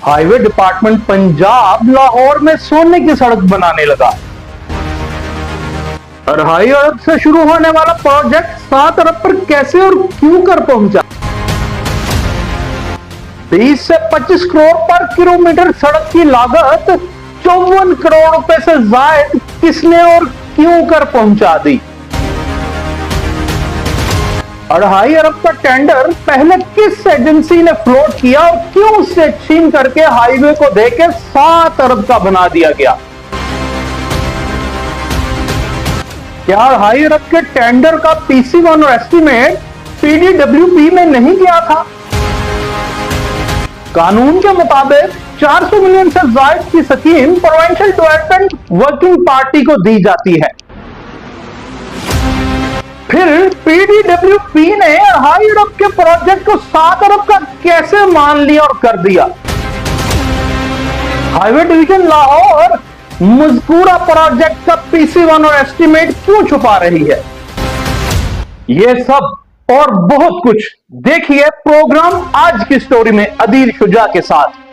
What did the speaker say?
Highway department Punjab Lahore में सोने की सड़क बनाने लगा। 2.5 अरब से शुरू होने वाला प्रोजेक्ट 7 अरब पर कैसे और क्यों कर पहुंचा? 30 से 25 करोड़ पर किलोमीटर सड़क की लागत 54 करोड़ रुपए से ज्यादा किसने और क्यों कर पहुंचा दी? 2.5 अरब का टेंडर पहले किस एजेंसी ने फ्लोट किया और क्यों उससे छीन करके हाईवे को देके 7 अरब का बना दिया गया? क्या 2.5 अरब के टेंडर का PC1 और एस्टीमेट PDWP में नहीं गया था? कानून के मुताबिक 400 मिलियन से ज्यादा की scheme provincial development working party को दी जाती है। फिर PDWP ने 2.5 अरब के प्रोजेक्ट को 7 अरब का कैसे मान लिया और कर दिया? हाईवे डिवीजन लाहौर मज़कूरा प्रोजेक्ट का PC1 और एस्टीमेट क्यों छुपा रही है? यह सब और बहुत कुछ देखिए प्रोग्राम आज की स्टोरी में अदील शुजा के साथ।